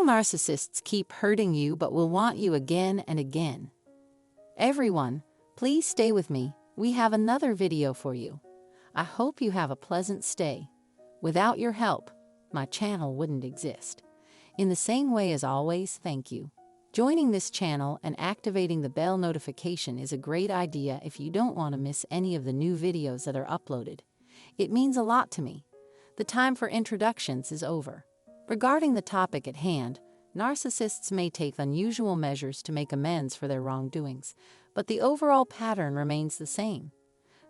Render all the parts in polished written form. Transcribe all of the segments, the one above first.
Will narcissists keep hurting you but will want you again and again? Everyone, please stay with me. We have another video for you. I hope you have a pleasant stay. Without your help, my channel wouldn't exist. In the same way as always, thank you. Joining this channel and activating the bell notification is a great idea if you don't want to miss any of the new videos that are uploaded. It means a lot to me. The time for introductions is over. Regarding the topic at hand, narcissists may take unusual measures to make amends for their wrongdoings, but the overall pattern remains the same.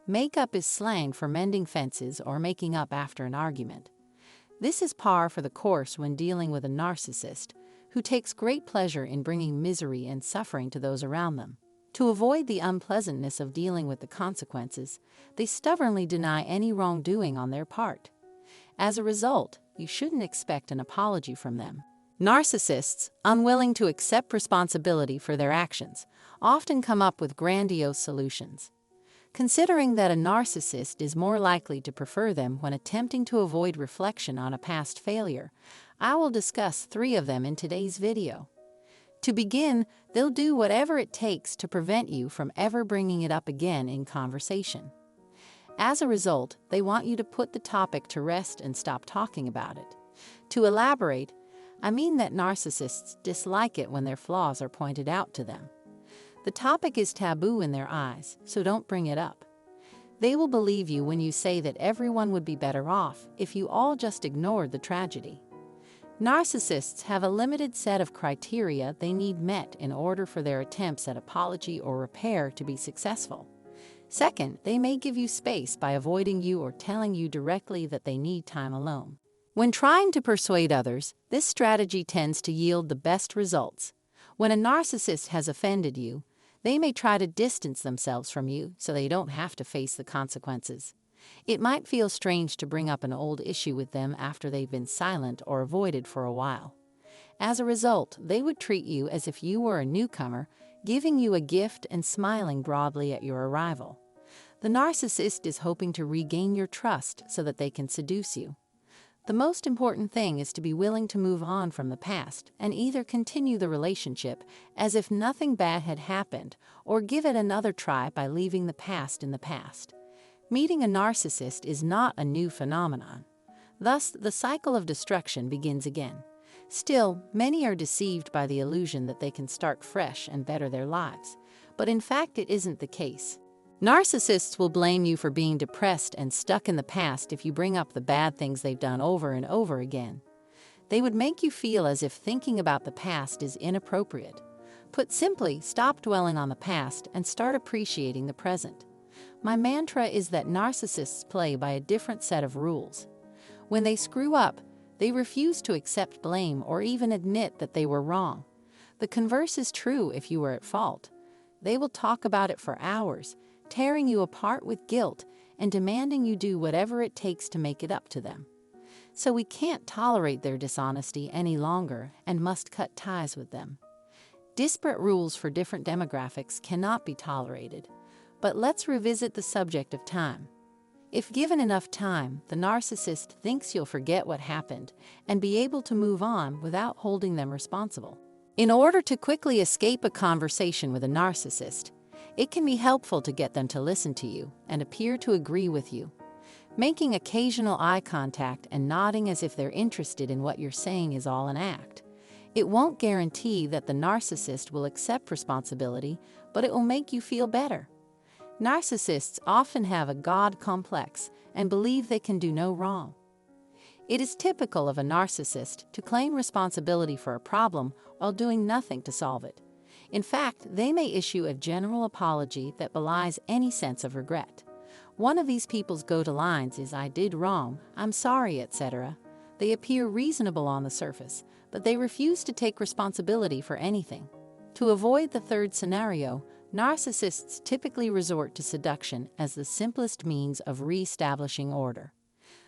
Make-up is slang for mending fences or making up after an argument. This is par for the course when dealing with a narcissist, who takes great pleasure in bringing misery and suffering to those around them. To avoid the unpleasantness of dealing with the consequences, they stubbornly deny any wrongdoing on their part. As a result, you shouldn't expect an apology from them. Narcissists, unwilling to accept responsibility for their actions, often come up with grandiose solutions. Considering that a narcissist is more likely to prefer them when attempting to avoid reflection on a past failure, I will discuss 3 of them in today's video. To begin, they'll do whatever it takes to prevent you from ever bringing it up again in conversation. As a result, they want you to put the topic to rest and stop talking about it. To elaborate, I mean that narcissists dislike it when their flaws are pointed out to them. The topic is taboo in their eyes, so don't bring it up. They will believe you when you say that everyone would be better off if you all just ignored the tragedy. Narcissists have a limited set of criteria they need met in order for their attempts at apology or repair to be successful. Second, they may give you space by avoiding you or telling you directly that they need time alone. When trying to persuade others, this strategy tends to yield the best results. When a narcissist has offended you, they may try to distance themselves from you so they don't have to face the consequences. It might feel strange to bring up an old issue with them after they've been silent or avoided for a while. As a result, they would treat you as if you were a newcomer, giving you a gift and smiling broadly at your arrival. The narcissist is hoping to regain your trust so that they can seduce you. The most important thing is to be willing to move on from the past and either continue the relationship as if nothing bad had happened or give it another try by leaving the past in the past. Meeting a narcissist is not a new phenomenon. Thus, the cycle of destruction begins again. Still, many are deceived by the illusion that they can start fresh and better their lives, but in fact it isn't the case. Narcissists will blame you for being depressed and stuck in the past if you bring up the bad things they've done over and over again. They would make you feel as if thinking about the past is inappropriate. Put simply, stop dwelling on the past and start appreciating the present. My mantra is that narcissists play by a different set of rules. When they screw up, they refuse to accept blame or even admit that they were wrong. The converse is true if you were at fault. They will talk about it for hours, tearing you apart with guilt and demanding you do whatever it takes to make it up to them. So we can't tolerate their dishonesty any longer and must cut ties with them. Disparate rules for different demographics cannot be tolerated. But let's revisit the subject of time. If given enough time, the narcissist thinks you'll forget what happened and be able to move on without holding them responsible. In order to quickly escape a conversation with a narcissist, it can be helpful to get them to listen to you and appear to agree with you. Making occasional eye contact and nodding as if they're interested in what you're saying is all an act. It won't guarantee that the narcissist will accept responsibility, but it will make you feel better. Narcissists often have a God complex and believe they can do no wrong. It is typical of a narcissist to claim responsibility for a problem while doing nothing to solve it. In fact, they may issue a general apology that belies any sense of regret. One of these people's go-to lines is, "I did wrong, I'm sorry," etc. They appear reasonable on the surface, but they refuse to take responsibility for anything. To avoid the third scenario, narcissists typically resort to seduction as the simplest means of re-establishing order.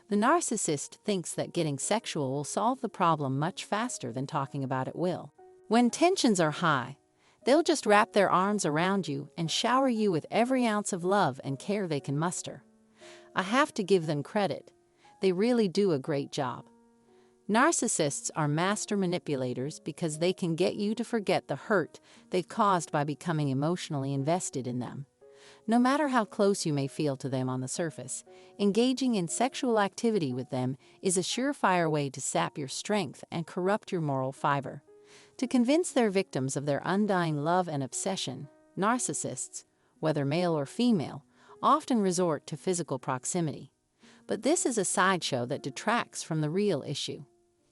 The narcissist thinks that getting sexual will solve the problem much faster than talking about it will. When tensions are high, they'll just wrap their arms around you and shower you with every ounce of love and care they can muster. I have to give them credit. They really do a great job. Narcissists are master manipulators because they can get you to forget the hurt they've caused by becoming emotionally invested in them. No matter how close you may feel to them on the surface, engaging in sexual activity with them is a surefire way to sap your strength and corrupt your moral fiber. To convince their victims of their undying love and obsession, narcissists, whether male or female, often resort to physical proximity. But this is a sideshow that detracts from the real issue.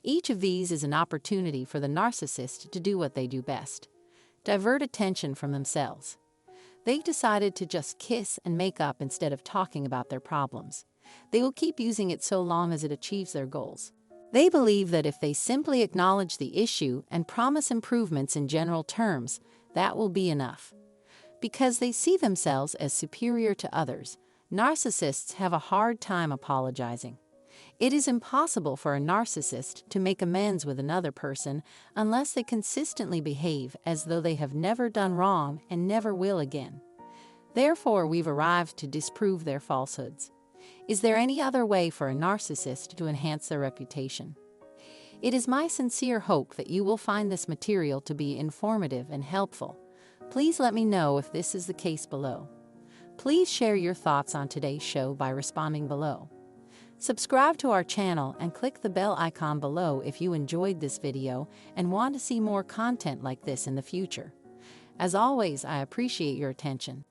Each of these is an opportunity for the narcissist to do what they do best: divert attention from themselves. They decided to just kiss and make up instead of talking about their problems. They will keep using it so long as it achieves their goals. They believe that if they simply acknowledge the issue and promise improvements in general terms, that will be enough. Because they see themselves as superior to others, narcissists have a hard time apologizing. It is impossible for a narcissist to make amends with another person unless they consistently behave as though they have never done wrong and never will again. Therefore, we've arrived to disprove their falsehoods. Is there any other way for a narcissist to enhance their reputation? It is my sincere hope that you will find this material to be informative and helpful. Please let me know if this is the case below. Please share your thoughts on today's show by responding below. Subscribe to our channel and click the bell icon below if you enjoyed this video and want to see more content like this in the future. As always, I appreciate your attention.